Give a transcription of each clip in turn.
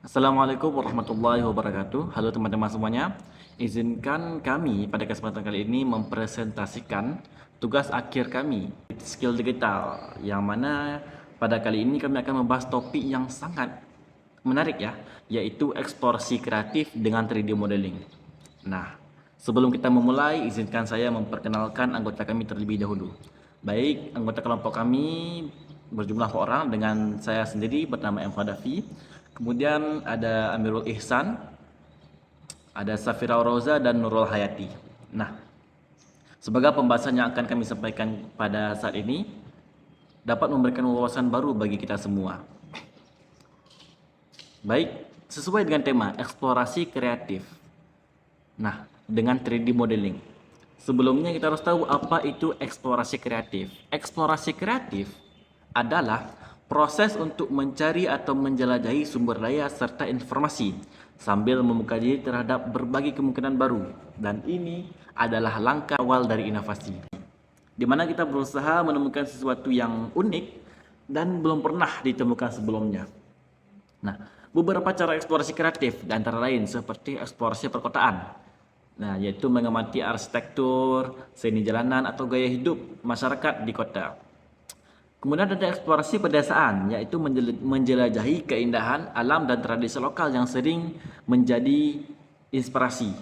Assalamualaikum warahmatullahi wabarakatuh. Halo teman-teman semuanya. Izinkan kami pada kesempatan kali ini mempresentasikan tugas akhir kami, skill digital, yang mana pada kali ini kami akan membahas topik yang sangat menarik ya, yaitu eksplorasi kreatif dengan 3D modeling. Nah, sebelum kita memulai, izinkan saya memperkenalkan anggota kami terlebih dahulu. Baik, anggota kelompok kami berjumlah 4 orang dengan saya sendiri bernama M. Fadafi. Kemudian ada Amirul Ihsan, ada Safira Roza dan Nurul Hayati. Nah, sebagai pembahasan yang akan kami sampaikan pada saat ini dapat memberikan wawasan baru bagi kita semua. Baik, sesuai dengan tema eksplorasi kreatif. Nah, dengan 3D modeling. Sebelumnya kita harus tahu apa itu eksplorasi kreatif. Eksplorasi kreatif adalah proses untuk mencari atau menjelajahi sumber daya serta informasi sambil membuka diri terhadap berbagai kemungkinan baru. Dan ini adalah langkah awal dari inovasi, di mana kita berusaha menemukan sesuatu yang unik dan belum pernah ditemukan sebelumnya. Nah, beberapa cara eksplorasi kreatif antara lain seperti eksplorasi perkotaan. Nah, yaitu mengamati arsitektur, seni jalanan atau gaya hidup masyarakat di kota. Kemudian ada eksplorasi pedesaan, yaitu menjelajahi keindahan alam dan tradisi lokal yang sering menjadi inspirasi.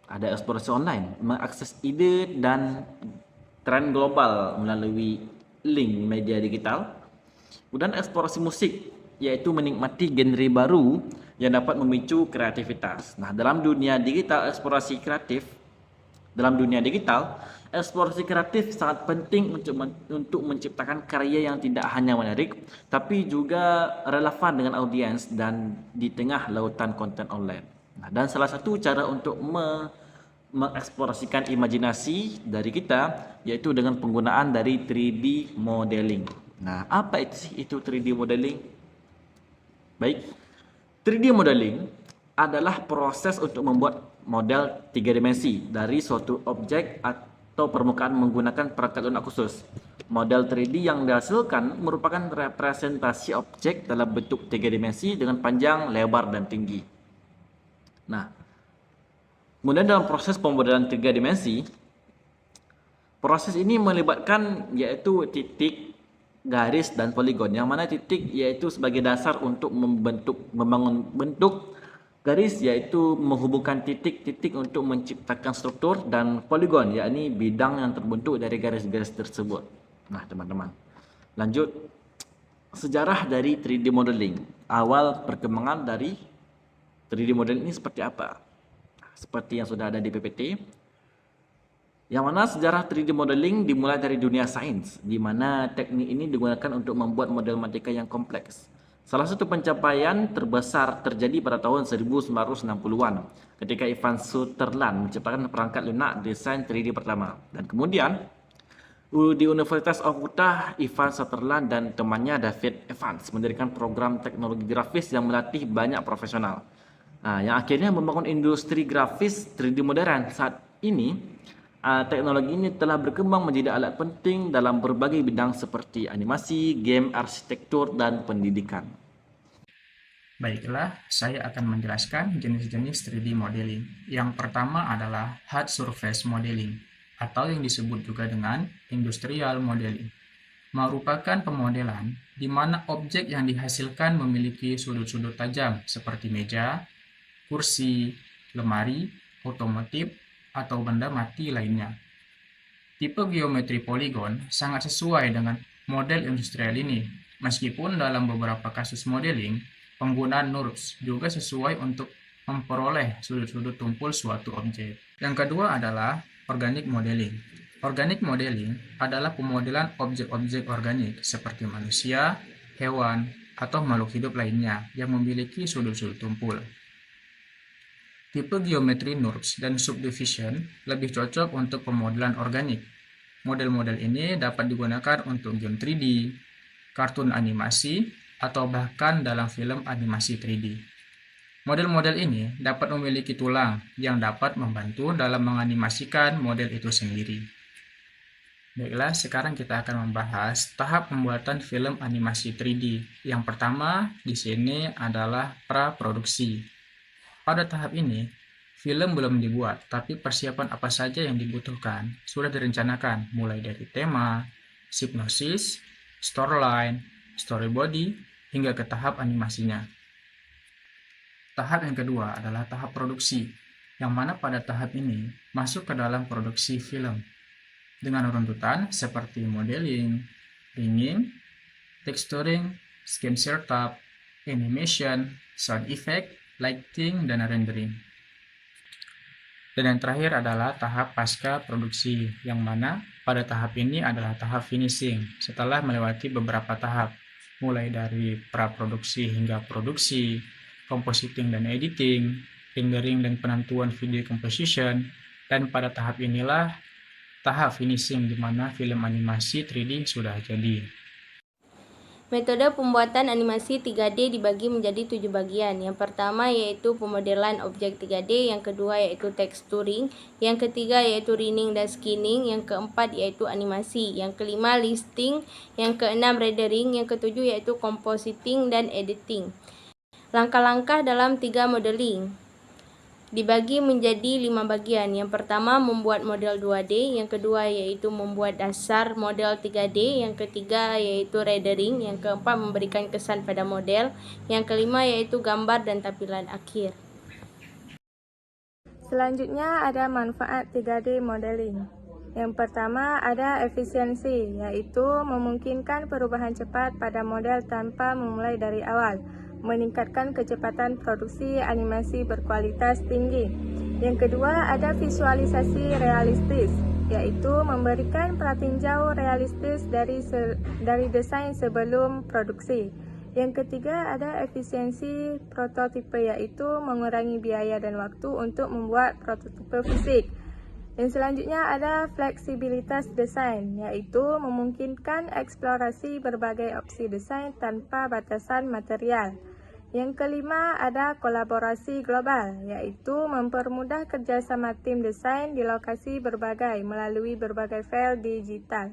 Ada eksplorasi online, mengakses ide dan tren global melalui link media digital. Kemudian eksplorasi musik, yaitu menikmati genre baru yang dapat memicu kreativitas. Nah, dalam dunia digital, eksplorasi kreatif sangat penting untuk menciptakan karya yang tidak hanya menarik, tapi juga relevan dengan audiens dan di tengah lautan konten online. Nah, dan salah satu cara untuk mengeksplorasikan imajinasi dari kita yaitu dengan penggunaan dari 3D modeling. Nah, apa itu 3D modeling? Baik, 3D modeling adalah proses untuk membuat model 3 dimensi dari suatu objek atau permukaan menggunakan perangkat lunak khusus. Model 3D yang dihasilkan merupakan representasi objek dalam bentuk 3 dimensi dengan panjang, lebar, dan tinggi. Nah, kemudian dalam proses pemmodelan 3 dimensi, proses ini melibatkan yaitu titik, garis, dan poligon, yang mana titik yaitu sebagai dasar untuk membangun bentuk, garis yaitu menghubungkan titik-titik untuk menciptakan struktur, dan poligon yakni bidang yang terbentuk dari garis-garis tersebut. Nah, teman-teman, lanjut sejarah dari 3D modeling. Awal perkembangan dari 3D modeling ini seperti apa? Seperti yang sudah ada di PPT, yang mana sejarah 3D modeling dimulai dari dunia sains, di mana teknik ini digunakan untuk membuat model matematika yang kompleks. Salah satu pencapaian terbesar terjadi pada tahun 1960-an, ketika Ivan Sutherland menciptakan perangkat lunak desain 3D pertama. Dan kemudian, di University of Utah, Ivan Sutherland dan temannya David Evans mendirikan program teknologi grafis yang melatih banyak profesional. Nah, yang akhirnya membangun industri grafis 3D modern. Saat ini, teknologi ini telah berkembang menjadi alat penting dalam berbagai bidang seperti animasi, game, arsitektur, dan pendidikan. Baiklah, saya akan menjelaskan jenis-jenis 3D modeling. Yang pertama adalah hard surface modeling, atau yang disebut juga dengan industrial modeling. Merupakan pemodelan di mana objek yang dihasilkan memiliki sudut-sudut tajam seperti meja, kursi, lemari, otomotif, atau benda mati lainnya. Tipe geometri poligon sangat sesuai dengan model industrial ini, meskipun dalam beberapa kasus modeling, penggunaan NURBS juga sesuai untuk memperoleh sudut-sudut tumpul suatu objek. Yang kedua adalah organic modeling. Organic modeling adalah pemodelan objek-objek organik seperti manusia, hewan, atau makhluk hidup lainnya yang memiliki sudut-sudut tumpul. Tipe geometri NURBS dan subdivision lebih cocok untuk pemodelan organik. Model-model ini dapat digunakan untuk game 3D, kartun animasi, atau bahkan dalam film animasi 3D. Model-model ini dapat memiliki tulang yang dapat membantu dalam menganimasikan model itu sendiri. Baiklah, sekarang kita akan membahas tahap pembuatan film animasi 3D. Yang pertama di sini adalah praproduksi. Pada tahap ini, film belum dibuat, tapi persiapan apa saja yang dibutuhkan sudah direncanakan, mulai dari tema, hipnosis, storyline, storyboard, hingga ke tahap animasinya. Tahap yang kedua adalah tahap produksi, yang mana pada tahap ini masuk ke dalam produksi film dengan runtutan seperti modeling, ringing, texturing, skin setup, animation, sound effect, lighting, dan rendering. Dan yang terakhir adalah tahap pasca produksi, yang mana pada tahap ini adalah tahap finishing setelah melewati beberapa tahap, mulai dari praproduksi hingga produksi, compositing dan editing, rendering dan penentuan video composition, dan pada tahap inilah tahap finishing di mana film animasi 3D sudah jadi. Metode pembuatan animasi 3D dibagi menjadi 7 bagian. Yang pertama yaitu pemodelan objek 3D, yang kedua yaitu texturing, yang ketiga yaitu ringing dan skinning, yang keempat yaitu animasi, yang kelima listing, yang keenam rendering, yang ketujuh yaitu compositing dan editing. Langkah-langkah dalam 3 modeling dibagi menjadi 5 bagian. Yang pertama membuat model 2D, yang kedua yaitu membuat dasar model 3D, yang ketiga yaitu rendering, yang keempat memberikan kesan pada model, yang kelima yaitu gambar dan tampilan akhir. Selanjutnya ada manfaat 3D modeling. Yang pertama ada efisiensi, yaitu memungkinkan perubahan cepat pada model tanpa memulai dari awal, meningkatkan kecepatan produksi animasi berkualitas tinggi. Yang kedua ada visualisasi realistis, yaitu memberikan pratinjau realistis dari desain sebelum produksi. Yang ketiga ada efisiensi prototipe, yaitu mengurangi biaya dan waktu untuk membuat prototipe fisik. Yang selanjutnya ada fleksibilitas desain, yaitu memungkinkan eksplorasi berbagai opsi desain tanpa batasan material. Yang kelima ada kolaborasi global, yaitu mempermudah kerjasama tim desain di lokasi berbagai melalui berbagai file digital.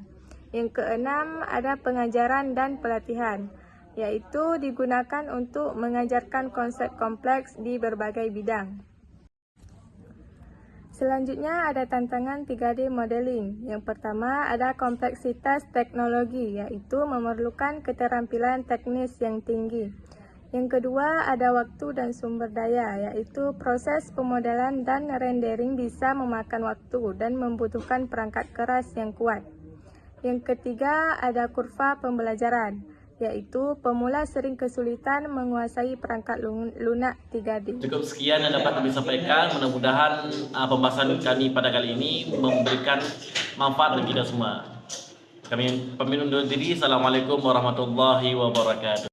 Yang keenam ada pengajaran dan pelatihan, yaitu digunakan untuk mengajarkan konsep kompleks di berbagai bidang. Selanjutnya ada tantangan 3D modeling. Yang pertama ada kompleksitas teknologi, yaitu memerlukan keterampilan teknis yang tinggi. Yang kedua ada waktu dan sumber daya, yaitu proses pemodelan dan rendering bisa memakan waktu dan membutuhkan perangkat keras yang kuat. Yang ketiga ada kurva pembelajaran, yaitu pemula sering kesulitan menguasai perangkat lunak 3D. Cukup sekian yang dapat kami sampaikan. Mudah-mudahan pembahasan kami pada kali ini memberikan manfaat bagi kita semua. Kami pamit undur diri. Assalamualaikum warahmatullahi wabarakatuh.